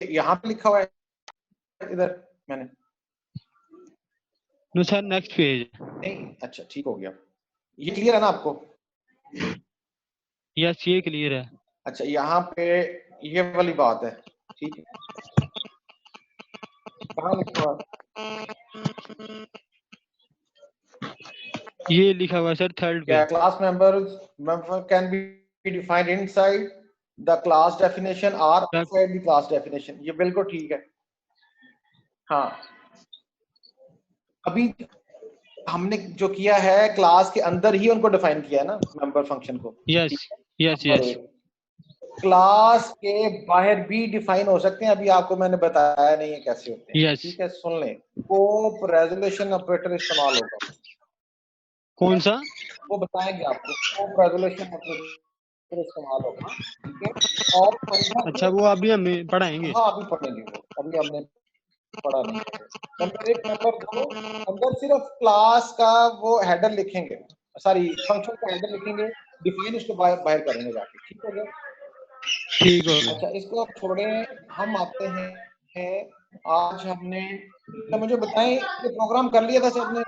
यहाँ पे लिखा हुआ है इधर मैंने? No sir, next page. नहीं, अच्छा ठीक हो गया। ये क्लियर है ना आपको? यस, ये क्लियर है। अच्छा, यहाँ पे ये वाली बात है, ठीक है। कहाँ लिखा हुआ है? ये लिखा हुआ है सर थर्ड पे। Class member can be defined inside the class definition or outside the class definition। ये बिल्कुल ठीक है। हाँ, अभी हमने जो किया है क्लास के अंदर ही उनको डिफाइन किया है ना, मेंबर फंक्शन को। Yes yes number yes. एक, क्लास के बाहर भी डिफाइन हो सकते हैं, अभी आपको मैंने बताया नहीं है कैसे होते हैं। यस। ठीक है, सुन लें। स्कोप रेजोल्यूशन ऑपरेटर इस्तेमाल होगा। कौन सा? वो बताएंगे आपको। स्कोप रेजोल्यूशन ऑपरेटर इस्तेमाल होगा, ठीक है। और अच्छा, वो अभी हमें पढ़ाएंगे। हाँ, अभी पढ़ेंगे वो, अभी हमने पढ़ा नहीं। नंबर एक, नंबर दो, अंदर सिर्फ क्लास का वो हेडर लिखेंगे, सॉरी फंक्शन का हेडर लिखेंगे, डिफाइन उसको बाहर करेंगे जाके। ठीक हो गया? ठीक हो गया। अच्छा, इसको आप छोड़े, हम आते हैं आज हमने, तो मुझे बताएं ये प्रोग्राम कर लिया था सबने?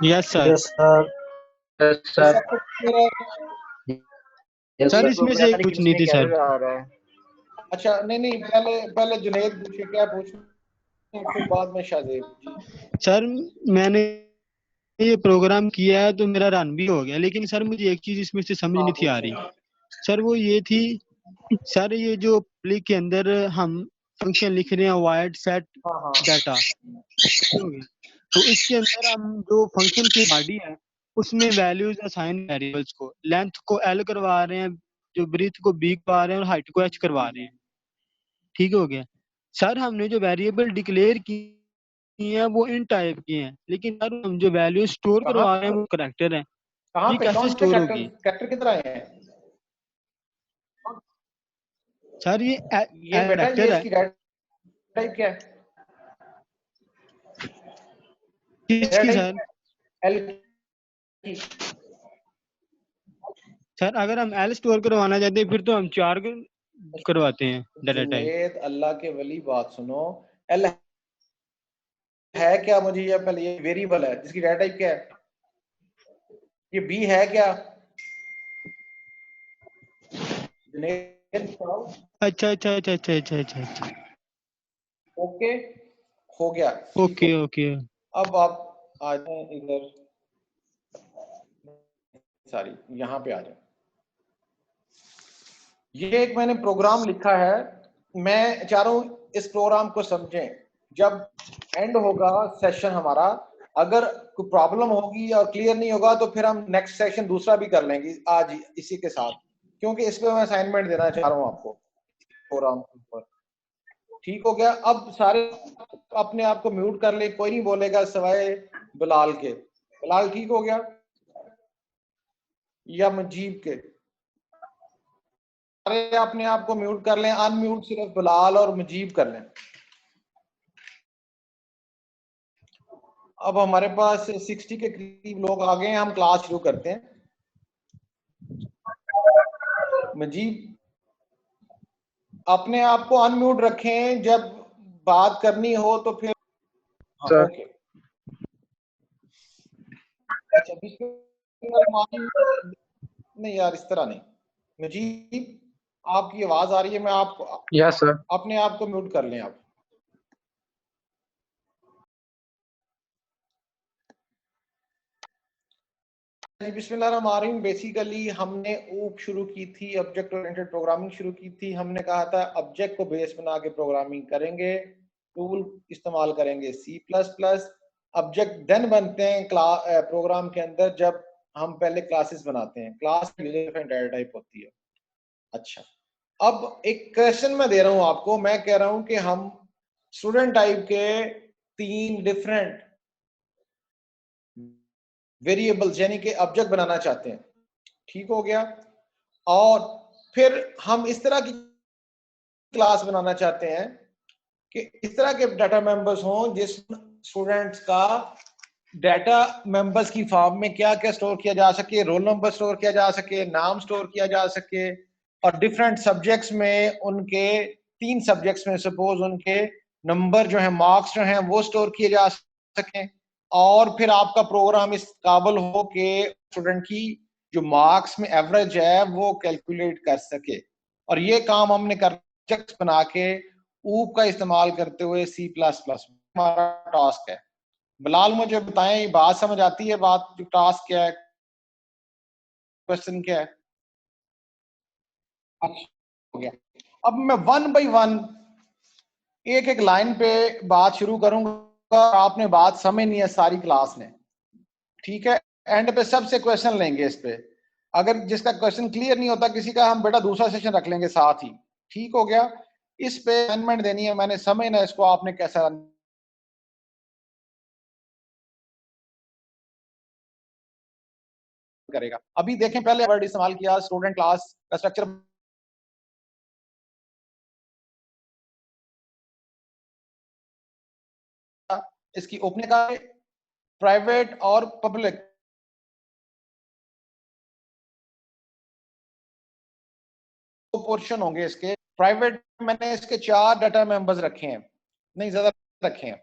Yes sir. Yes sir. Yes sir. सब कुछ clear है? सर इसमें से एक पूछनी थी सर। आ रहा है। अच्छा, नहीं, पहले जुनैद पूछे क्या पूछना, फिर बाद में शाहजेब जी। सर मैंने ये प्रोग्राम किया है तो मेरा रन भी हो गया, लेकिन सर मुझे एक चीज इसमें से समझ नहीं थी आ रही सर। वो ये थी सर, ये जो पब्लिक के अंदर हम फंक्शन लिख रहे हैं वाइड सेट डाटा, तो इसके अंदर हम जो फंक्शन की बॉडी है उसमें वैल्यूज असाइन वेरिएबल्स को, लेंथ को एल करवा रहे हैं, जो ब्रीथ को बी करवा रहे हैं और हाइट को एच करवा रहे हैं। ठीक हो गया सर। हमने जो वेरिएबल डिक्लेयर की है वो इन टाइप की हैं, लेकिन सर हम जो वैल्यू स्टोर करवा रहे हैं वो करैक्टर है। कहाँ ये पे कैसे कौन से स्टोर होगी कैरेक्टर किधर आए हैं सर? ये बेटा, ये करैक्टर है। इसकी डाटा टाइप क्या है? डाटा किसकी सर? टाइप एल की। सर अगर हम एल स्टोर करवाना चाहते हैं फिर तो हम 4 करवाते हैं डाटा टाइप। जुनैद, अल्लाह के वली, बात सुनो। एल है क्या? मुझे ये पहले, ये वेरिएबल है जिसकी डाटा टाइप क्या है? ये बी है क्या? जुनैद बताओ। अच्छा अच्छा अच्छा अच्छा अच्छा अच्छा अच्छा। ओके, हो गया, ठीक हो। Okay okay. अब आप आ जाए इधर, सॉरी यहाँ पे आ जाए। ये एक मैंने प्रोग्राम लिखा है, मैं चाह रहा हूं इस प्रोग्राम को समझें। जब एंड होगा सेशन हमारा, अगर कोई प्रॉब्लम होगी और क्लियर नहीं होगा तो फिर हम नेक्स्ट सेशन दूसरा भी कर लेंगे आज इसी के साथ, क्योंकि इस पे मैं असाइनमेंट देना चाह रहा हूं आपको प्रोग्राम के ऊपर। ठीक हो गया? अब सारे अपने आप को म्यूट कर ले, कोई नहीं बोलेगा सिवाय बिलाल के। बिलाल ठीक हो गया या मुजीब के? सारे अपने आप को म्यूट कर लें, अनम्यूट सिर्फ बिलाल और मुजीब कर लें। अब हमारे पास 60 के करीब लोग आ गए हैं, हम क्लास शुरू करते हैं। मुजीब अपने आप को अनम्यूट रखें, जब बात करनी हो तो फिर हाँ, ओके। अच्छा, नहीं यार, इस तरह नहीं। मुजीब आपकी आवाज आ रही है, मैं आपको यस सर। अपने आप को म्यूट कर लें आप। बिस्मिल्लाहिर्रहमानिर्रहीम। बेसिकली हमने ऊप शुरू की थी, ऑब्जेक्ट ओरिएंटेड प्रोग्रामिंग शुरू की थी। हमने कहा था ऑब्जेक्ट को बेस बना के प्रोग्रामिंग करेंगे, टूल इस्तेमाल करेंगे C++। ऑब्जेक्ट देन बनते हैं प्रोग्राम के अंदर जब हम पहले क्लासेस बनाते हैं। Class user defined data type होती है। अच्छा, अब एक क्वेश्चन मैं दे रहा हूं आपको, मैं कह रहा हूं कि हम स्टूडेंट टाइप के 3 डिफरेंट वेरिएबल्स यानी कि ऑब्जेक्ट बनाना चाहते हैं। ठीक हो गया? और फिर हम इस तरह की क्लास बनाना चाहते हैं कि इस तरह के डाटा मेंबर्स हों जिस स्टूडेंट्स का डाटा मेंबर्स की फॉर्म में क्या क्या स्टोर किया जा सके, रोल नंबर स्टोर किया जा सके, नाम स्टोर किया जा सके, और डिफरेंट सब्जेक्ट्स में उनके 3 सब्जेक्ट्स में सपोज उनके नंबर जो है, मार्क्स जो हैं वो स्टोर किए जा सकें, और फिर आपका प्रोग्राम इस काबिल हो कि स्टूडेंट की जो मार्क्स में एवरेज है वो कैलकुलेट कर सके। और ये काम हमने कर प्रोजेक्ट्स बना के ऊप का इस्तेमाल करते हुए C++ हमारा टास्क है। बिलाल मुझे बताएं, ये बात समझ आती है? बात जो टास्क क्या है, क्वेश्चन क्या है? अच्छा, हो गया। अब मैं 1 बाय 1 एक एक लाइन पे बात शुरू करूंगा। आपने बात समझनी है सारी क्लास में, ठीक है? एंड पे सबसे क्वेश्चन लेंगे इस पे। अगर जिसका क्वेश्चन क्लियर नहीं होता किसी का, हम बेटा दूसरा सेशन रख लेंगे साथ ही। ठीक हो गया? इस पे असाइनमेंट देनी है, मैंने समझना इसको आपने कैसा करेगा। अभी देखें, पहले वर्ड इस्तेमाल किया स्टूडेंट क्लास का स्ट्रक्चर। इसकी ओपनिंग का प्राइवेट और पब्लिक पोर्शन होंगे इसके। प्राइवेट मैंने इसके 4 डाटा मेंबर्स रखे हैं, नहीं ज्यादा रखे हैं।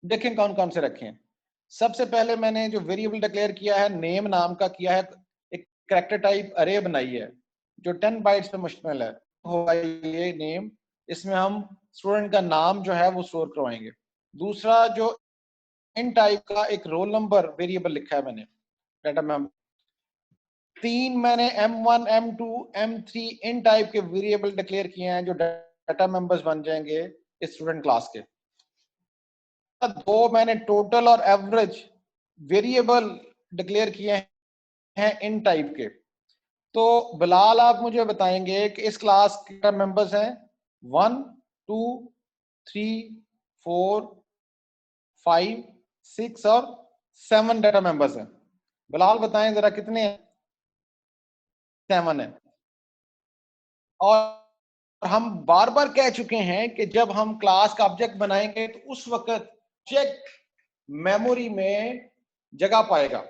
देखें कौन कौन से रखे हैं। सबसे पहले मैंने जो वेरिएबल डिक्लेयर किया है, नेम नाम का किया है, एक कैरेक्टर टाइप अरे बनाई है जो 10 बाइट्स पे मुश्तमिल है। होगा ये नेम, इसमें हम स्टूडेंट का नाम जो है वो स्टोर करवाएंगे। दूसरा जो इन टाइप का एक रोल नंबर वेरिएबल लिखा है मैंने डाटा में। 3 मैंने M1 M2 M3 इन टाइप के वेरिएबल डिक्लेयर किए हैं जो डाटा मेंबर्स बन जाएंगे इस स्टूडेंट क्लास के। 2 मैंने टोटल और एवरेज वेरिएबल डिक्लेयर किए हैं इन टाइप के। तो बिलाल आप मुझे बताएंगे कि इस क्लास के मेंबर्स हैं 1 2 3 4 5 6 और 7 डाटा मेंबर्स हैं। बिलाल बताएं जरा कितने हैं? 7 है। और हम बार बार कह चुके हैं कि जब हम क्लास का ऑब्जेक्ट बनाएंगे तो उस वक्त चेक मेमोरी में जगह पाएगा।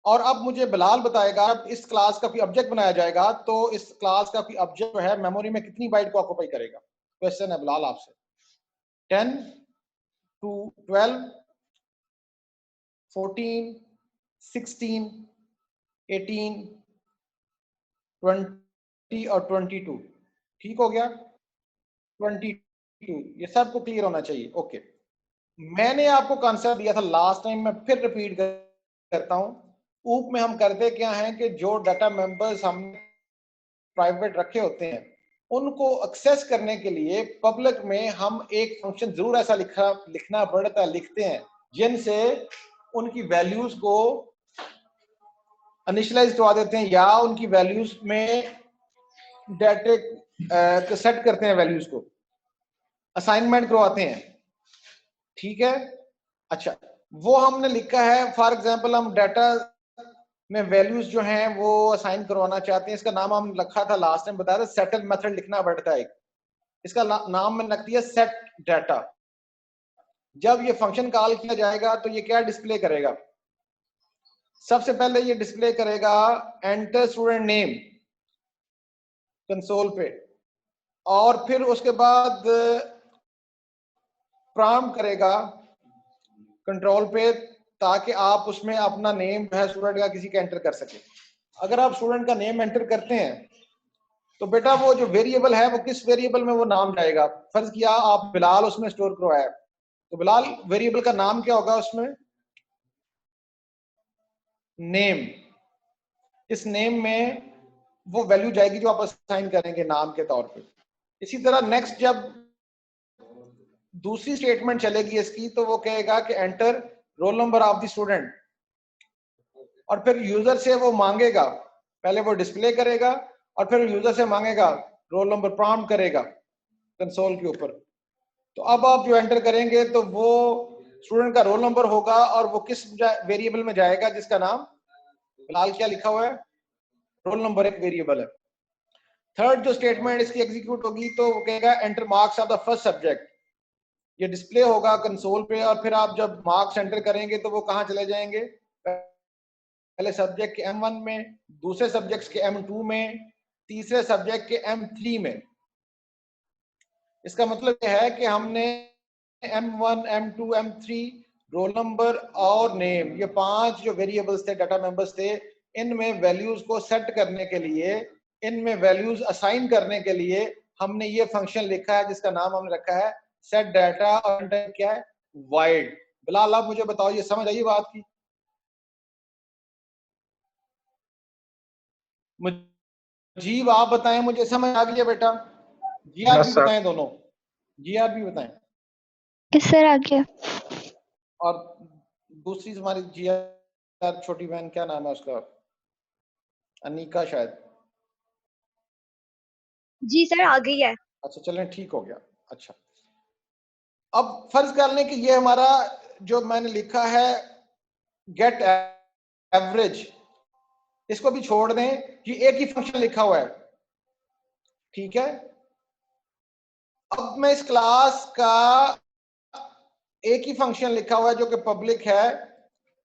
और अब मुझे बिलाल बताएगा, अब इस क्लास का कोई ऑब्जेक्ट बनाया जाएगा तो इस क्लास का कोई ऑब्जेक्ट जो है मेमोरी में कितनी बाइट को ऑक्यूपाई करेगा। क्वेश्चन है बिलाल आपसे। 10 to 12 14 16 18 20 और 22। ठीक हो गया? 22 ये सबको क्लियर होना चाहिए। ओके, मैंने आपको कॉन्सेप्ट दिया था लास्ट टाइम, मैं फिर रिपीट करता हूं। ऊप में हम करते क्या हैं कि जो डाटा मेंबर्स हम प्राइवेट रखे होते हैं उनको एक्सेस करने के लिए पब्लिक में हम एक फंक्शन जरूर ऐसा लिखना पड़ता है, लिखते हैं जिनसे उनकी वैल्यूज को इनिशियलाइज करवा देते हैं या उनकी वैल्यूज में डाटा सेट करते हैं, वैल्यूज को असाइनमेंट करवाते हैं। ठीक है? अच्छा, वो हमने लिखा है। फॉर एग्जांपल हम डाटा में वैल्यूज जो हैं वो असाइन करवाना चाहते हैं। इसका नाम हम रखा था लास्ट टाइम, बताया था, सेटल मेथड लिखना पड़ता है। इसका नाम मैंने रख दिया सेट डाटा। जब ये फंक्शन कॉल किया जाएगा तो ये क्या डिस्प्ले करेगा? सबसे पहले ये डिस्प्ले करेगा एंटर स्टूडेंट नेम कंसोल पे, और फिर उसके बाद प्रॉम्प्ट करेगा कंट्रोल पे ताकि आप उसमें अपना नेम जो है स्टूडेंट का किसी का एंटर कर सके। अगर आप स्टूडेंट का नेम एंटर करते हैं तो बेटा वो जो वेरिएबल है वो किस वेरिएबल में वो नाम जाएगा। फर्ज किया आप बिलाल उसमें स्टोर करवाया, तो बिलाल वेरिएबल का नाम क्या होगा उसमें? नेम। इस नेम में वो वैल्यू जाएगी जो आप असाइन करेंगे नाम के तौर पे। इसी तरह नेक्स्ट जब दूसरी स्टेटमेंट चलेगी इसकी तो वो कहेगा कि enter roll number of the student, और फिर यूजर से वो मांगेगा, पहले वो डिस्प्ले करेगा और फिर यूजर से मांगेगा रोल नंबर, प्रॉम्प्ट करेगा कंसोल के ऊपर। तो अब आप जो एंटर करेंगे तो वो स्टूडेंट का रोल नंबर होगा और वो किस वेरिएबल में जाएगा जिसका नाम फिलहाल क्या लिखा हुआ है? रोल नंबर एक वेरिएबल है। थर्ड जो स्टेटमेंट इसकी एग्जीक्यूट होगी तो वो कहेगा enter marks of the first subject. ये डिस्प्ले होगा कंसोल पे, और फिर आप जब मार्क्स एंटर करेंगे तो वो कहां चले जाएंगे? पहले सब्जेक्ट के M1 में, दूसरे सब्जेक्ट्स के M2 में, तीसरे सब्जेक्ट के M3 में। इसका मतलब यह है कि हमने M1, M2, M3 roll number और नेम, ये 5 जो वेरिएबल्स थे, डाटा मेंबर्स थे, इनमें वैल्यूज को सेट करने के लिए, इनमें वैल्यूज असाइन करने के लिए हमने ये फंक्शन लिखा है जिसका नाम हमने रखा है सेट डाटा, और क्या है, वाइड। बिलाल आप मुझे बताओ, ये समझ आई बात की? मुजीब आप बताएं, मुझे समझ आ गई है बेटा? जी आप भी बताएं, दोनों जी आप भी बताएं। किस सर आ गया? और दूसरी हमारी जी आर छोटी बहन, क्या नाम है उसका, अनिका शायद। जी सर आ गई है। अच्छा चलें, ठीक हो गया। अच्छा, अब फर्ज कर लें कि ये हमारा जो मैंने लिखा है गेट एवरेज, इसको भी छोड़ दें, कि एक ही फंक्शन लिखा हुआ है, ठीक है। अब मैं इस क्लास का एक ही फंक्शन लिखा हुआ है जो कि पब्लिक है,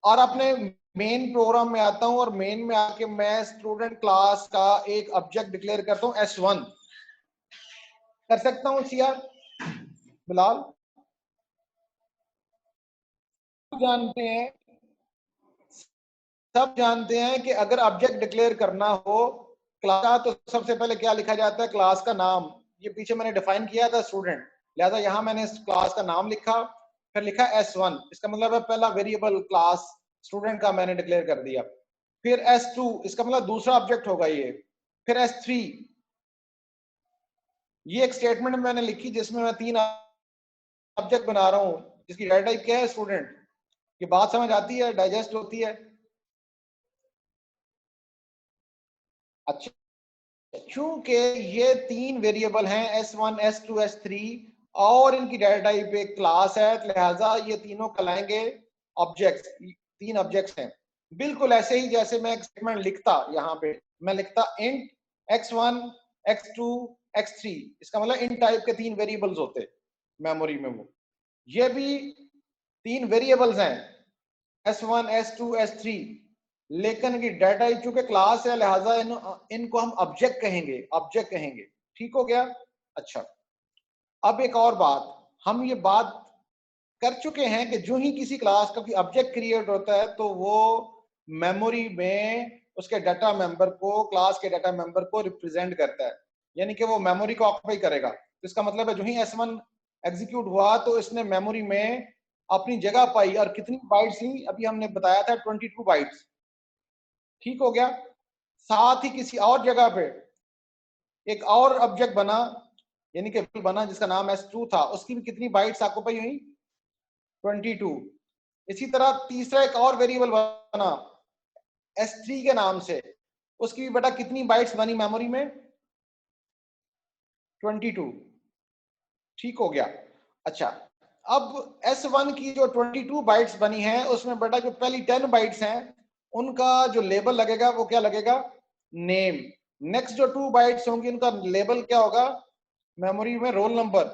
और अपने मेन प्रोग्राम में आता हूं, और मेन में आके मैं स्टूडेंट क्लास का एक ऑब्जेक्ट डिक्लेयर करता हूं S1। कर सकता हूं सीआर बिलाल? जानते हैं, सब जानते हैं कि अगर ऑब्जेक्ट डिक्लेयर करना हो क्लास का, तो सबसे पहले क्या लिखा जाता है, क्लास का नाम। ये पीछे मैंने डिफाइन किया था स्टूडेंट, लिहाजा यहां मैंने इस क्लास का नाम लिखा, फिर लिखा S1, इसका मतलब है पहला वेरिएबल क्लास स्टूडेंट का मैंने डिक्लेयर कर दिया। फिर S2, इसका मतलब दूसरा ऑब्जेक्ट होगा ये। फिर S3, ये एक स्टेटमेंट मैंने लिखी जिसमें मैं 3 ऑब्जेक्ट बना रहा हूं, जिसकी डाटा टाइप क्या है, स्टूडेंट। ये बात समझ आती है, डाइजेस्ट होती है? अच्छा, चूंकि ये 3 वेरिएबल हैं S1, S2, S3, और इनकी डाटा टाइप एक क्लास है, लिहाजा ये तीनों कहलाएंगे ऑब्जेक्ट्स। 3 ऑब्जेक्ट्स हैं, बिल्कुल ऐसे ही जैसे मैं एक स्टेटमेंट लिखता, यहाँ पे मैं लिखता इंट x1, x2, x3, इसका मतलब इन टाइप के 3 वेरिएबल्स होते मेमोरी में। वो ये भी 3 वेरिएबल्स हैं, S1, S2, S3, लेकिन की डाटा टाइप चूंकि क्लास है, लिहाजा इनको हम ऑब्जेक्ट कहेंगे, ऑब्जेक्ट कहेंगे। ठीक हो गया? अच्छा, अब एक और बात, हम ये बात कर चुके हैं कि जो ही किसी क्लास का कोई ऑब्जेक्ट क्रिएट होता है, तो वो मेमोरी में उसके डाटा मेंबर को, क्लास के डाटा मेंबर को रिप्रेजेंट करता है, यानी कि वो मेमोरी को ऑक्यूपाई करेगा। तो इसका मतलब है जो ही S1 एग्जीक्यूट हुआ तो इसने मेमोरी में अपनी जगह पाई, और कितनी बाइट्स ली, अभी हमने बताया था 22 बाइट्स। ठीक हो गया? साथ ही किसी और जगह पे एक और ऑब्जेक्ट बना, यानी कि बना जिसका नाम S2 था, उसकी भी कितनी बाइट्स ऑक्यूपाई हुई, 22। इसी तरह तीसरा एक और वेरिएबल बना S3 के नाम से, उसकी भी बेटा कितनी बाइट्स बनी मेमोरी में, 22। ठीक हो गया? अच्छा, अब S1 की जो 22 बाइट्स बनी हैं, उसमें बेटा जो पहली 10 बाइट्स हैं उनका जो लेबल लगेगा वो क्या लगेगा, नेम। नेक्स्ट जो 2 बाइट्स होंगी उनका लेबल क्या होगा मेमोरी में, रोल नंबर।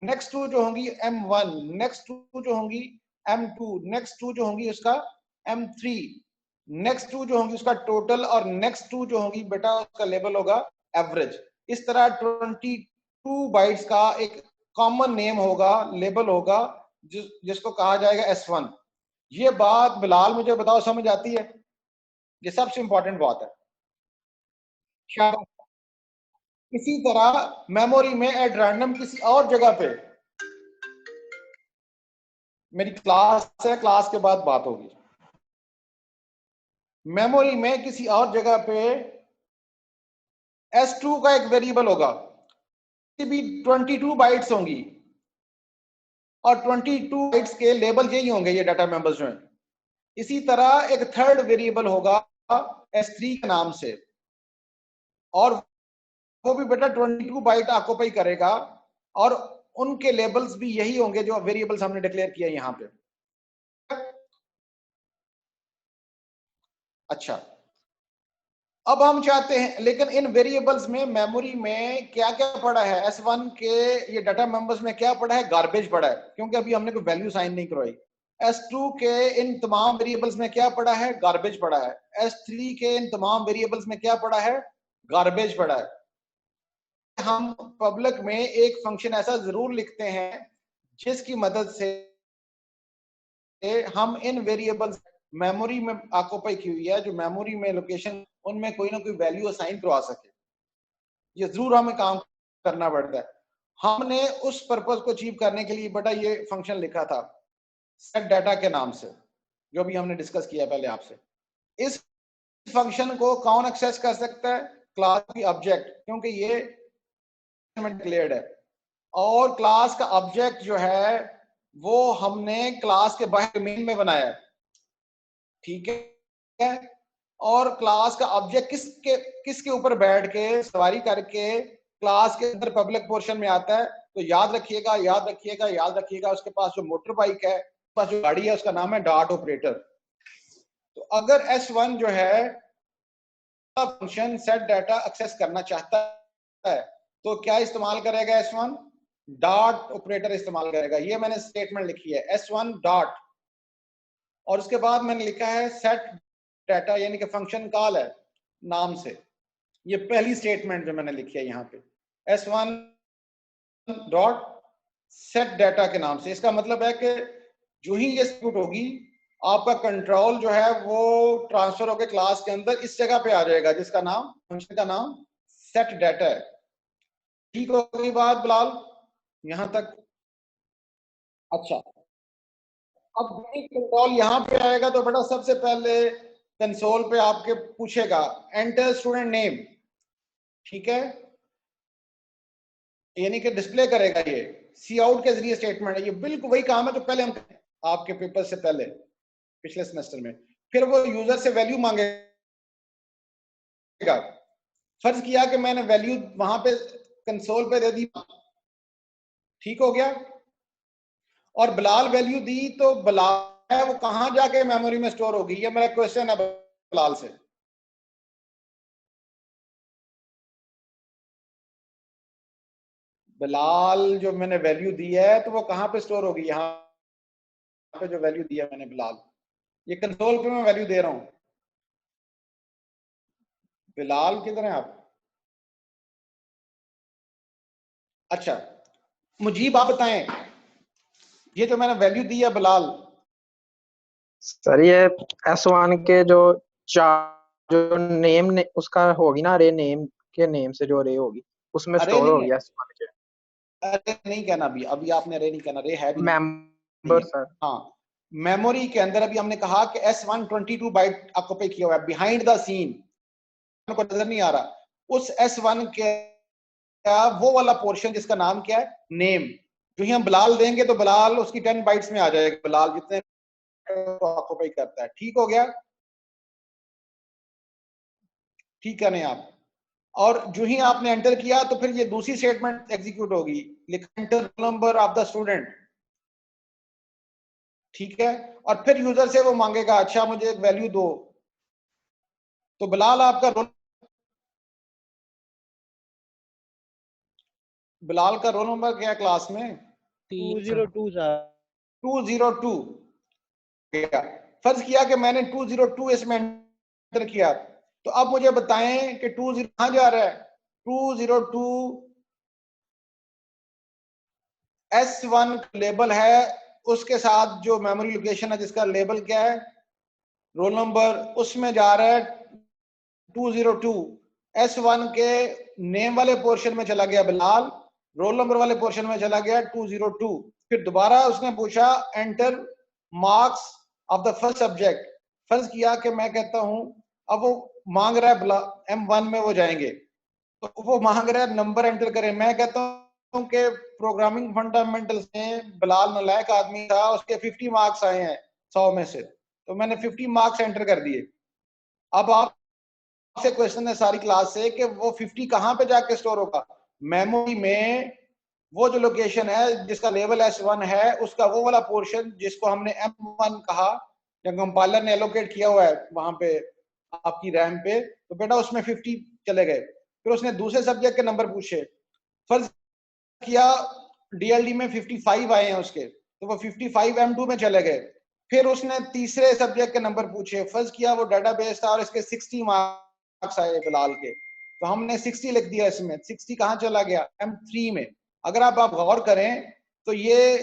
नेक्स्ट 2 जो होंगी M1, नेक्स्ट 2 जो होंगी M2, नेक्स्ट 2 जो होंगी उसका M3, नेक्स्ट 2 जो होंगी उसका टोटल, और नेक्स्ट 2 जो होंगी बेटा उसका लेबल होगा एवरेज। इस तरह 22 बाइट्स का एक कॉमन नेम होगा, लेबल होगा, जिसको कहा जाएगा S1। ये बात बिलाल मुझे बताओ समझ आती है? ये सबसे इंपॉर्टेंट बात है। इसी तरह मेमोरी में एट रैंडम किसी और जगह पे, मेरी क्लास है, क्लास के बाद बात होगी, मेमोरी में किसी और जगह पे S2 का एक वेरिएबल होगा, भी 22 बाइट्स होंगी, और 22 बाइट्स के लेबल यही होंगे, ये डाटा मेंबर्स जो हैं। इसी तरह एक थर्ड वेरिएबल होगा S3 के नाम से, और वो भी बेटा 22 बाइट ऑक्यूपाई करेगा, और उनके लेबल्स भी यही होंगे जो वेरिएबल्स हमने डिक्लेयर किया यहां पे। अच्छा, अब हम चाहते हैं, लेकिन इन वेरिएबल्स में मेमोरी में क्या क्या पड़ा है, S1 के ये डाटा मेंबर्स में क्या पड़ा है, गार्बेज पड़ा है, क्योंकि अभी हमने कोई वैल्यू साइन नहीं करवाई। S2 के इन तमाम वेरिएबल्स में क्या पड़ा है, गार्बेज पड़ा है। S3 के इन तमाम वेरिएबल्स में क्या पड़ा है, गार्बेज पड़ा है। हम पब्लिक में एक फंक्शन ऐसा जरूर लिखते हैं जिसकी मदद से हम इन वेरिएबल्स मेमोरी में ऑक्यूपाई की हुई है, जो मेमोरी में लोकेशन, उनमें कोई ना कोई वैल्यू असाइन करवा सके। ये जरूर हमें काम करना पड़ता है। हमने उस पर्पस को अचीव करने के लिए बेटा ये फंक्शन लिखा था सेट डाटा के नाम से, जो भी हमने डिस्कस किया पहले आपसे। इस फंक्शन को कौन एक्सेस कर सकता है? क्लास की ऑब्जेक्ट, क्योंकि ये डिक्लेयर्ड है। और क्लास का ऑब्जेक्ट जो है वो हमने क्लास के बाहर मेन में बनाया है, ठीक है। और क्लास का ऑब्जेक्ट किसके ऊपर बैठ के सवारी करके क्लास के अंदर पब्लिक पोर्शन में आता है। तो याद रखिएगा, याद रखिएगा, याद रखिएगा, उसके पास जो मोटर बाइक है, उसके पास जो गाड़ी है, उसका नाम है डॉट ऑपरेटर। तो अगर S1 जो है फंक्शन सेट डाटा एक्सेस करना चाहता है तो क्या इस्तेमाल करेगा? S1 डॉट ऑपरेटर इस्तेमाल करेगा। ये मैंने स्टेटमेंट लिखी है S1 डॉट, और उसके बाद मैंने लिखा है सेट डाटा, यानी कि फंक्शन कॉल है नाम से। ये पहली स्टेटमेंट जो मैंने लिखी है यहाँ पे, S1 डॉट सेट डाटा के नाम से। इसका मतलब है कि जो ही ये एग्जीक्यूट होगी, आपका कंट्रोल जो है वो ट्रांसफर होकर क्लास के अंदर इस जगह पे आ जाएगा जिसका नाम, फंक्शन का नाम सेट डाटा है। ठीक हो गई बात बिलाल यहां तक? अच्छा, अब कंट्रोल यहाँ पे आएगा तो बेटा सबसे पहले कंसोल पे आपके पूछेगा एंटर स्टूडेंट नेम, ठीक है, यानी कि डिस्प्ले करेगा। ये सी आउट के जरिए स्टेटमेंट है, ये बिल्कुल वही काम है जो पहले हम आपके पेपर से पहले पिछले सेमेस्टर में। फिर वो यूजर से वैल्यू मांगेगा। फर्ज किया कि मैंने वैल्यू वहां पे कंसोल पे दे दी, ठीक हो गया। और बिलाल वैल्यू दी तो बिलाल है वो कहां जाके मेमोरी में स्टोर होगी? ये मेरा क्वेश्चन है बिलाल से। बिलाल जो मैंने वैल्यू दी है तो वो कहां पे स्टोर होगी? यहाँ पे जो वैल्यू दिया मैंने बिलाल, ये कंसोल पे मैं वैल्यू दे रहा हूं। बिलाल किधर हैं आप? अच्छा, मुजीब आप बताएं, ये जो मैंने वैल्यू दी है बिलाल, सर ये S1 के जो जो नेम ने, उसका होगी ना रे, नेम के नेम से जो रे होगी उसमें अरे स्टोर नहीं होगी है, S1 के अरे नहीं कहना, अभी आपने अरे नहीं कहना, रे है भी नहीं मेंबर है। सर। हाँ, मेमोरी के अंदर अभी हमने कहा कि S1 22 बाइट ऑक्यूपाई किया हुआ है बिहाइंड द सीन, को नजर नहीं आ रहा। उस S1 के वो वाला पोर्शन जिसका नाम क्या है? नेम। जो ही हम बिलाल देंगे तो बिलाल उसकी 10 बाइट्स में आ जाएगा, बिलाल जितने ऑक्यूपाई करता है। ठीक हो गया? ठीक है नहीं आप? और जो ही आपने एंटर किया तो फिर ये दूसरी स्टेटमेंट एग्जीक्यूट होगी, लिखा enter number of the student, ठीक है। और फिर यूजर से वो मांगेगा अच्छा मुझे एक वैल्यू दो। तो बिलाल आपका रोल, बिलाल का रोल नंबर क्या है क्लास में? 202 सर। 202। फर्ज किया कि मैंने 202 इसमें एंटर किया, तो अब मुझे बताएं कि 20 कहां जा रहा है? 202 S1 लेबल है, उसके साथ जो मेमोरी लोकेशन है जिसका लेबल क्या है? रोल नंबर, उसमें जा रहा है 202। S1 के नेम वाले पोर्शन में चला गया बिलाल, रोल नंबर वाले पोर्शन में चला गया 202। फिर दोबारा उसने पूछा enter marks of the first subject. फर्ज किया कि मैं कहता हूं, अब वो मांग रहा है M1 में वो जाएंगे, तो वो मांग रहा है नंबर एंटर करें। मैं कहता हूं कि प्रोग्रामिंग फंडामेंटल्स में बिलाल नालायक आदमी था, उसके 50 मार्क्स आए हैं 100 में से, तो मैंने 50 मार्क्स एंटर कर दिए। अब आप से क्वेश्चन है सारी क्लास से कि वो 50 कहां पे जाके स्टोर होगा? मेमोरी में वो जो लोकेशन है जिसका लेवल S1 है, उसका वो वाला पोर्शन जिसको हमने M1 कहा, या कंपाइलर ने एलोकेट किया हुआ है वहां पे आपकी रैम पे, तो बेटा उसमें 50 चले गए। फिर उसने दूसरे सब्जेक्ट के नंबर पूछे, फर्ज किया DLD में 55 आए हैं उसके, तो वो 55 M2 में चले गए। फिर उसने तीसरे सब्जेक्ट के नंबर पूछे, फर्ज किया वो डाटाबेस था और इसके 60 मार्क्स आए बिलाल के, तो हमने 60 लिख दिया इसमें। 60 कहाँ चला गया? M3 में। अगर आप गौर करें तो ये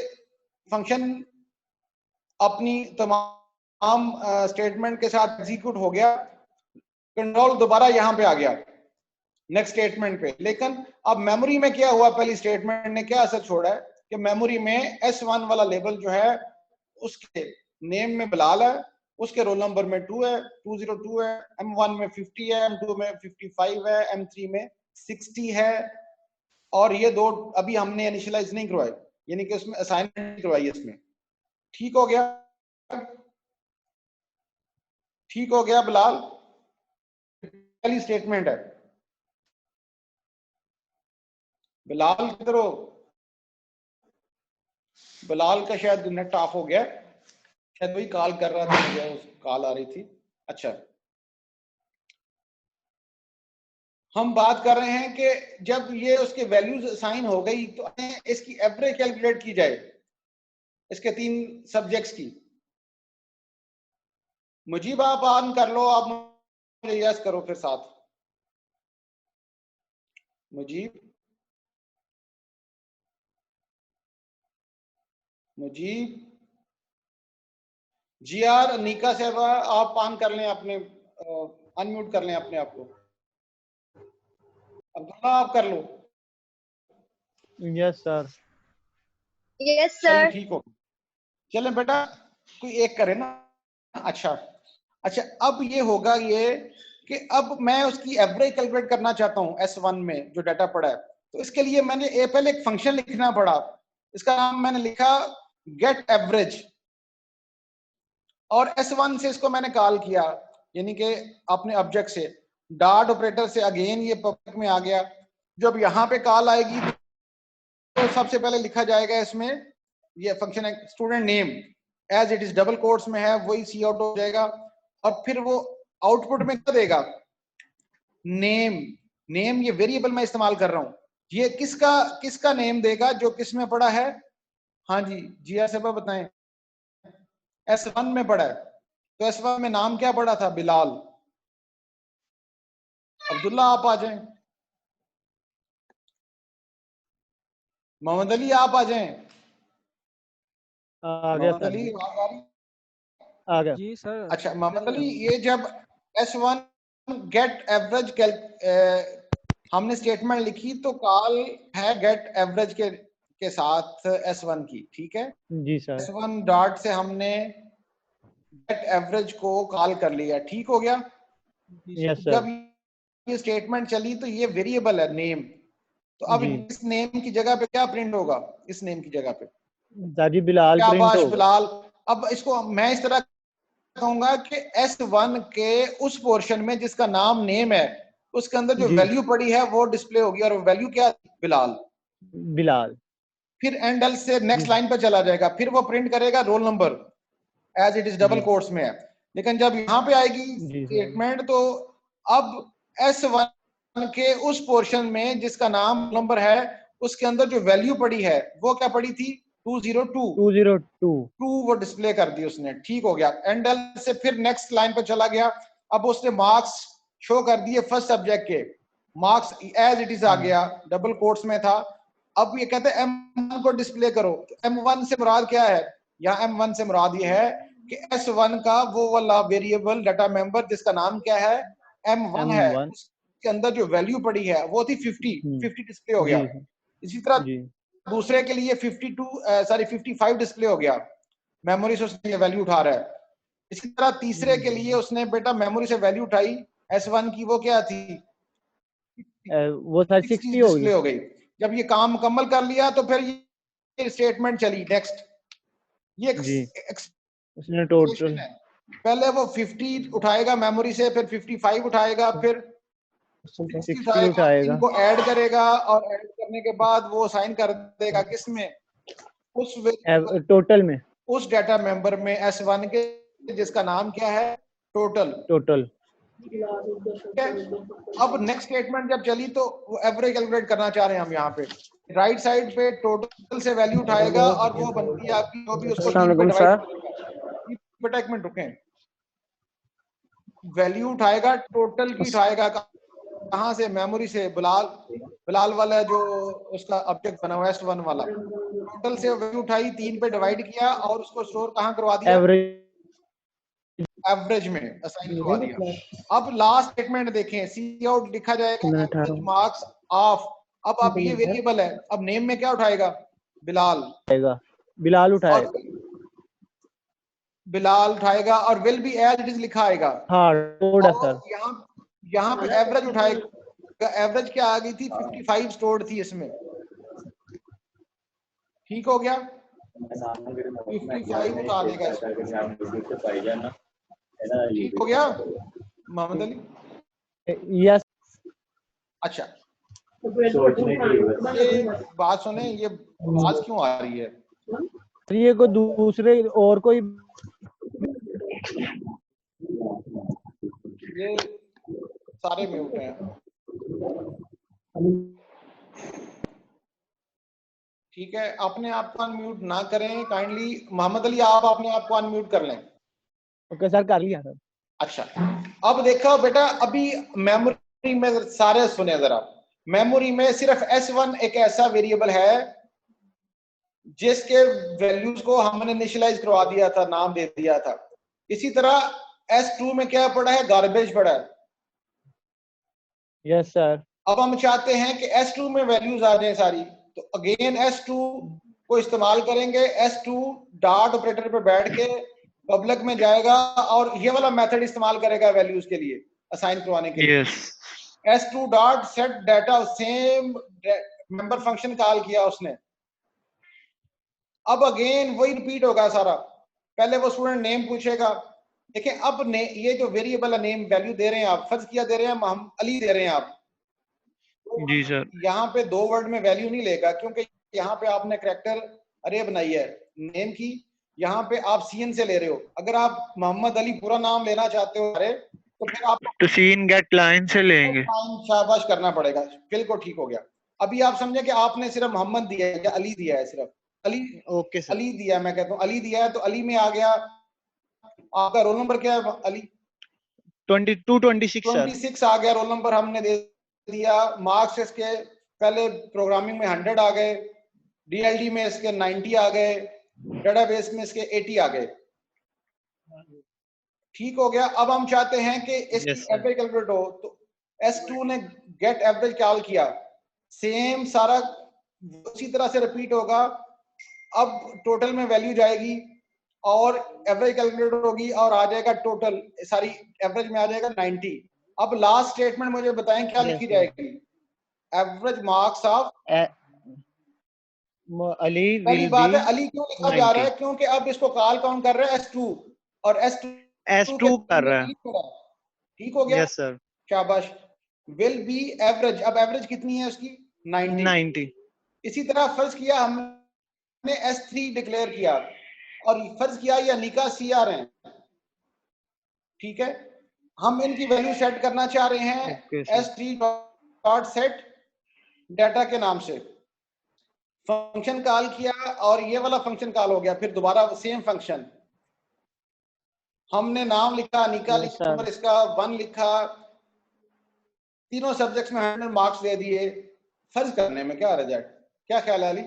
फंक्शन अपनी तमाम स्टेटमेंट के साथ एग्जीक्यूट हो गया, कंट्रोल दोबारा यहाँ पे आ गया नेक्स्ट स्टेटमेंट पे। लेकिन अब मेमोरी में क्या हुआ? पहली स्टेटमेंट ने क्या असर छोड़ा है कि मेमोरी में S1 वाला लेबल जो है उसके नेम में बिलाल है, उसके रोल नंबर में 2 है, 202 है, M1 में 50 है, M2 में 55 है, M3 में 60 है। और ये दो अभी हमने इनिशियलाइज नहीं करवाए, यानी कि उसमें असाइनमेंट नहीं करवाई इसमें। ठीक हो गया? ठीक हो गया बिलाल? पहली स्टेटमेंट है। बिलाल किधर हो? बिलाल का शायद नेट ऑफ हो गया, शायद वही कॉल कर रहा था, मुझे कॉल आ रही थी। अच्छा, हम बात कर रहे हैं कि जब ये उसके वैल्यूज असाइन हो गई तो इसकी एवरेज कैलकुलेट की जाए इसके 3 सब्जेक्ट्स की। मुजीब आप ऑन कर लो, आप मुझे यस करो फिर साथ। मुजीब, मुजीब जी आर, अनिका सेवा, आप ऑन कर लें अपने, अनम्यूट कर लें अपने आप को। अब्दुल्ला आप कर लो। Yes sir. यस चलिए सर। ठीक हो, चलें बेटा कोई एक करे ना। अच्छा अच्छा, अब ये होगा ये कि अब मैं उसकी एवरेज कैलकुलेट करना चाहता हूं S1 में जो डाटा पड़ा है, तो इसके लिए मैंने पहले एक फंक्शन लिखना पड़ा। इसका नाम मैंने लिखा गेट एवरेज, और S1 से इसको मैंने कॉल किया, यानी कि अपने ऑब्जेक्ट से डॉट ऑपरेटर से अगेन ये पब्लिक में आ गया। जब यहाँ पे कॉल आएगी तो सबसे पहले लिखा जाएगा इसमें, ये फंक्शन है student name, as it is double quotes में है वही सी आउट हो जाएगा। और फिर वो आउटपुट में क्या देगा? नेम। नेम ये वेरिएबल मैं इस्तेमाल कर रहा हूं, ये किसका नेम देगा जो किस में पड़ा है? हाँ जी, जिया साहब बताएं। S1 में पड़ा है, तो S1 में नाम क्या पड़ा था? बिलाल। अब्दुल्ला आप आ जाएं, मोहम्मद अली आप आ जाएं। आ गया मोहम्मद सर। अली आवाज आ रही? आ गया जी सर। अच्छा मोहम्मद अली, ये जब S1 गेट एवरेज हमने स्टेटमेंट लिखी तो कॉल है गेट एवरेज के साथ S1 की, ठीक है? जी सर। S1 डॉट से हमने गेट एवरेज को कॉल कर लिया, ठीक हो गया? Yes sir. जब ये स्टेटमेंट चली तो ये वेरिएबल है नेम, तो अब जी इस नेम की जगह पे क्या प्रिंट होगा? इस नेम की जगह पे सर जी बिलाल प्रिंट शाबाश होगा। बिलाल। अब इसको मैं इस तरह कहूंगा कि S1 के उस पोर्शन में जिसका नाम नेम है, उसके अंदर जो जी वैल्यू पड़ी है वो डिस्प्ले होगी, और वैल्यू क्या? बिलाल। बिलाल। फिर एंडल से जी नेक्स्ट लाइन पर चला जाएगा, फिर वो प्रिंट करेगा roll number as it is double जी कोट्स में है। लेकिन जब यहाँ पे आएगी जी सर। स्टेटमेंट तो अब S1 के उस पोर्शन में जिसका नाम नंबर है उसके अंदर जो वैल्यू पड़ी है वो क्या पड़ी थी? 202। 202। वो डिस्प्ले कर दी उसने, ठीक हो गया। एंडल से फिर नेक्स्ट लाइन पर चला गया, अब उसने मार्क्स शो कर दिए फर्स्ट सब्जेक्ट के, मार्क्स एज इट इज आ गया, डबल कोट्स में था। अब ये कहते हैं M1 को डिस्प्ले करो। M1 से मुराद क्या है? यहाँ M1 से मुराद ये है कि S1 का वो वाला वेरिएबल डाटा मेंबर जिसका नाम क्या है? M1 है, M1। उसके अंदर जो वैल्यू पड़ी है वो थी 50 डिस्प्ले हो गया। जी सर। इसी तरह जी दूसरे के लिए 55 डिस्प्ले हो गया, मेमोरी से उसने वैल्यू उठा रहा है। इसी तरह तीसरे के लिए उसने बेटा मेमोरी से वैल्यू उठाई S1 की, वो क्या थी? वो सर 60 होगी। डिस्प्ले हो गई। जब ये काम मुकम्मल कर लिया तो फिर ये स्टेटमेंट चली नेक्स्ट। ये जी उसने एक्सप्रेशन टोटल है, पहले वो 50 उठाएगा मेमोरी से, फिर 55 उठाएगा, फिर 60 60 उठाएगा, उठाएगा। इनको ऐड करेगा, और ऐड करने के बाद वो साइन कर देगा किसमें? उस टोटल में, उस डाटा मेंबर में S1 के जिसका नाम क्या है? टोटल। टोटल। ठीक है? अब नेक्स्ट स्टेटमेंट जब चली तो वो एवरेज कैलकुलेट करना चाह रहे हैं हम यहाँ पे। राइट साइड पे टोटल से वैल्यू उठाएगा और वो बनती है आपकी, जो भी उसको 3 पे अस्सलामुअलैकुम डिवाइड सर। करेगा। बेटा एक मिनट रुकें, वैल्यू उठाएगा टोटल की उठाएगा, कहाँ से, मेमोरी से, बिलाल वाला जो उसका ऑब्जेक्ट बना हुआ है S1 वाला, टोटल से वैल्यू उठाई, 3 पे डिवाइड किया और उसको स्टोर कहाँ करवा दिया, एवरेज एवरेज में असाइन करवा दिया। अब लास्ट स्टेटमेंट देखें, सी आउट लिखा जाएगा एवरेज मार्क्स ऑफ, अब ये वेरिएबल है, अब नेम में क्या उठाएगा, बिलाल, आएगा, बिलाल और उठाएगा। बिलाल उठाएगा और will be as it is लिखा आएगा। हाँ कोड है और सर। यहाँ पे एवरेज उठाएगा, एवरेज क्या आ गई थी, 55 स्टोर्ड थी इसमें, ठीक हो गया, 55 उठा देगा इसमें, ठीक हो गया मोहम्मद अली। यस अच्छा ये बात सुने, ये आवाज क्यों आ रही है, सर, ये को दूसरे और कोई ये सारे म्यूट हैं, ठीक है, अपने आप को अनम्यूट ना करें काइंडली, मोहम्मद अली आप अपने आप को अनम्यूट कर लें। ओके सर, कर लिया सर। अच्छा अब देखो बेटा, अभी मेमोरी में सारे सुने जरा, मेमोरी में सिर्फ S1 एक ऐसा वेरिएबल है जिसके वैल्यूज को हमने इनिशियलाइज करवा दिया था, नाम दे दिया था। इसी तरह S2 में क्या पड़ा है, गार्बेज पड़ा है। Yes sir. अब हम चाहते हैं कि S2 में वैल्यूज आ जाए सारी, तो अगेन S2 को इस्तेमाल करेंगे, S2 डॉट ऑपरेटर पे बैठ के पब्लिक में जाएगा और ये वाला मेथड इस्तेमाल करेगा वैल्यूज के लिए असाइन करवाने के लिए। S2 dot set data, same member function call किया उसने, अब अगेन वही रिपीट होगा सारा। पहले वो स्टूडेंट नेम पूछेगा, देखिए अब ये जो वेरिएबल है नेम वैल्यू दे रहे हैं आप, फर्ज किया दे रहे हैं हम अली दे रहे हैं आप, जी सर। यहाँ पे 2 वर्ड में वैल्यू नहीं लेगा क्योंकि यहाँ पे आपने कैरेक्टर अरे बनाई है नेम की, यहाँ पे आप सीन से ले रहे हो। अगर आप मोहम्मद अली पूरा नाम लेना चाहते हो अरे, तो फिर आप तो सीन गेट लाइन से लेंगे, शाबाश करना पड़ेगा, बिल्कुल ठीक हो गया। अभी आप समझे कि आपने सिर्फ मोहम्मद दिया है या अली दिया है, सिर्फ अली, ओके सर। अली दिया है, मैं कहता हूँ अली दिया है, तो अली में आ गया आपका रोल नंबर क्या है अली, 26 सर। 26 आ गया रोल नंबर हमने दे दिया। मार्क्स इसके पहले प्रोग्रामिंग में 100 आ गए, डीएलडी में इसके 90 आ गए, डेटाबेस में इसके 80 आ गए, ठीक हो गया। अब हम चाहते हैं कि इसकी एवरेज कैलकुलेट हो, तो S2 ने गेट एवरेज कॉल किया, सेम सारा उसी तरह से रिपीट होगा। अब टोटल में वैल्यू जाएगी और एवरेज कैलकुलेट होगी और आ जाएगा टोटल, सारी एवरेज में आ जाएगा 90। अब लास्ट स्टेटमेंट मुझे बताएं क्या लिखी जाएगी, एवरेज मार्क्स ऑफ अली पहली विल बात बी है अली क्यों लिखा जा रहा है, क्योंकि अब इसको कॉल काउंट कर रहे हैं S2 और S2 कर रहा है। ठीक हो गया, यस सर। शाबाश। विल बी एवरेज, अब एवरेज कितनी है उसकी 90। इसी तरह फर्ज किया हमने S3 डिक्लेयर किया और फर्ज किया ये अनिका CR हैं, ठीक है, हम इनकी वैल्यू सेट करना चाह रहे हैं S3 डॉट सेट डाटा के नाम से, फंक्शन कॉल किया और ये वाला फंक्शन कॉल हो गया, फिर दोबारा सेम फंक्शन, हमने नाम लिखा अनिका लिखा, नंबर इसका 1 लिखा, तीनों सब्जेक्ट्स में 100 मार्क्स दे दिए। फर्ज करने में क्या रिजल्ट, क्या ख्याल है अली?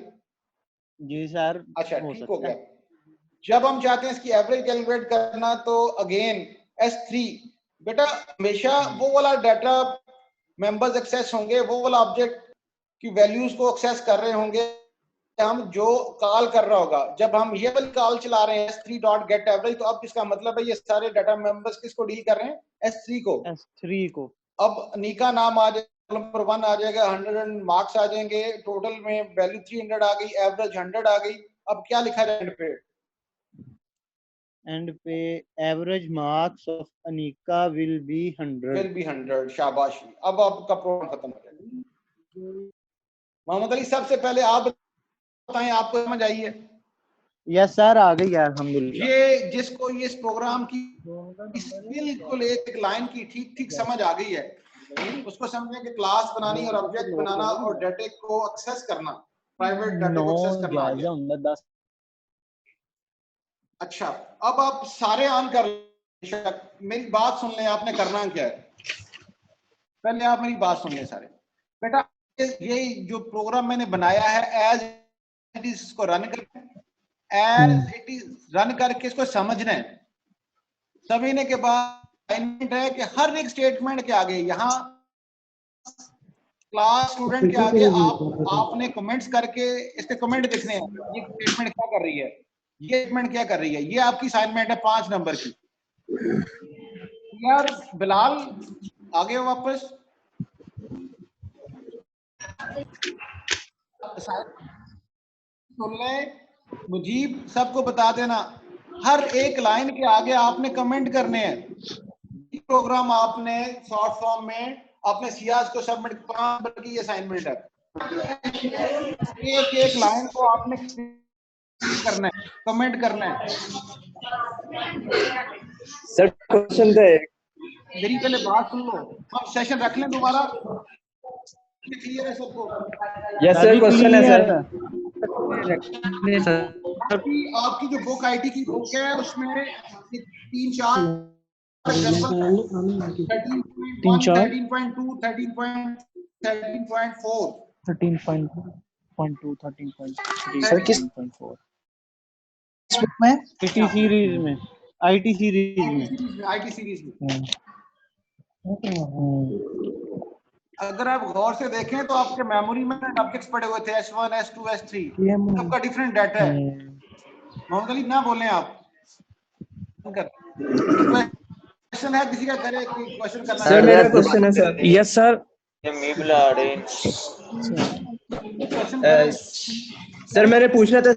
जी सर। अच्छा ठीक हो गया। जब हम चाहते हैं इसकी एवरेज कैलकुलेट करना, तो अगेन S3 बेटा हमेशा वो वाला डाटा मेंबर्स एक्सेस होंगे, वो वाला ऑब्जेक्ट की वैल्यूज को एक्सेस कर रहे होंगे हम जो कॉल कर रहा होगा। जब हम ये वाली कॉल चला रहे हैं S3 डॉट गेट एवरेज, तो अब इसका मतलब है ये सारे डाटा मेंबर्स किसको डील कर रहे हैं, S3 को। S3 को। अब निका नाम आ जाएगा, नंबर 1 आ जाएगा, 100 मार्क्स आ जाएंगे, टोटल में वैल्यू 300 आ गई, एवरेज 100 आ गई। अब क्या लिखा जाए एंड पे average marks of Anika will be 100। शाबाशी। अब आपका प्रोग्राम खत्म हो जाएगा। मोहम्मद अली सबसे पहले आप बताएं, आपको समझ आई है? यस सर, आ गई है अल्हम्दुलिल्लाह। ये जिसको ये इस प्रोग्राम की बिल्कुल एक लाइन की ठीक ठीक समझ आ गई है, उसको समझने कि क्लास बनानी और ऑब्जेक्ट बनाना और डाटा को एक्सेस करना, प्राइवेट डाटा को एक्सेस करना आ गया। अच्छा अब आप सारे ऑन कर, मेरी बात सुन लें, आपने करना क्या है, पहले आप मेरी बात सुन लें सारे। बेटा ये जो प्रोग्राम मैंने बनाया है एज इट इज इसको रन करके, एज इट इज रन करके इसको समझना है। समझने के बाद असाइनमेंट है कि हर एक स्टेटमेंट के आगे यहाँ क्लास स्टूडेंट के आगे आपने कमेंट्स करके इसके कमेंट लिखने हैं, ये स्टेटमेंट क्या कर रही है, ये स्टेटमेंट क्या कर रही है। ये आपकी असाइनमेंट है 5 नंबर की। यार बिलाल आगे हो वापस। सुन ले मुजीब, सबको बता देना हर एक लाइन के आगे आपने कमेंट करने हैं। प्रोग्राम आपने शॉर्ट फॉर्म में अपने सियाज को सबमिट 5 नंबर की असाइनमेंट है। एक एक लाइन को आपने करना है, कमेंट करना है। सर क्वेश्चन तो है, मेरी पहले बात सुन लो, हम सेशन रख लें दोबारा। क्लियर है सबको? यस सर, क्वेश्चन है सर। आपकी जो बुक आईटी की बुक है उसमें 3-4 13.1, 13.2, 13.4 13.2, 13.3, सर किस 13.4 में आईटी सीरीज में, आईटी सीरीज में। अगर आप गौर से देखें तो आपके मेमोरी में ऑब्जेक्ट्स पड़े हुए थे S1, S2, S3, सबका डिफरेंट डाटा है। मोहम्मद अली ना बोलें आप। क्वेश्चन है किसी का, करे क्वेश्चन करना सर मेरा क्वेश्चन है सर। Yes sir. सर मैंने पूछना था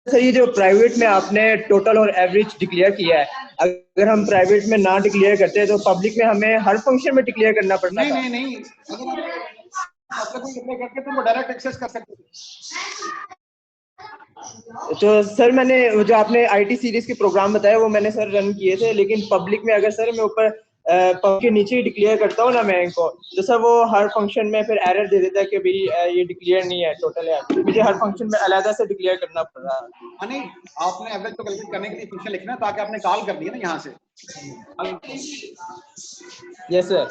सर, ये जो प्राइवेट में आपने टोटल और एवरेज डिक्लेयर किया है, अगर हम प्राइवेट में ना डिक्लेयर करते तो पब्लिक में हमें हर फंक्शन में डिक्लेयर करना पड़ता था। नहीं अगर आप डिक्लेयर करके तो वो डायरेक्ट एक्सेस कर सकते हैं। तो सर मैंने वो जो आपने आईटी सीरीज के प्रोग्राम बताए वो मैंने सर रन किए थे, लेकिन पब्लिक में अगर सर मैं ऊपर पब के नीचे ही डिक्लेयर करता हूँ ना मैं इनको, तो सर वो हर फंक्शन में फिर एरर दे देता है कि भाई ये डिक्लेयर नहीं है टोटल है, मुझे हर फंक्शन में अलग से डिक्लेयर करना पड़ रहा है। नहीं, आपने एवरेज को कैलकुलेट करने के लिए फंक्शन लिखना है ताकि आपने कॉल कर दिया ना यहाँ से। Yes sir.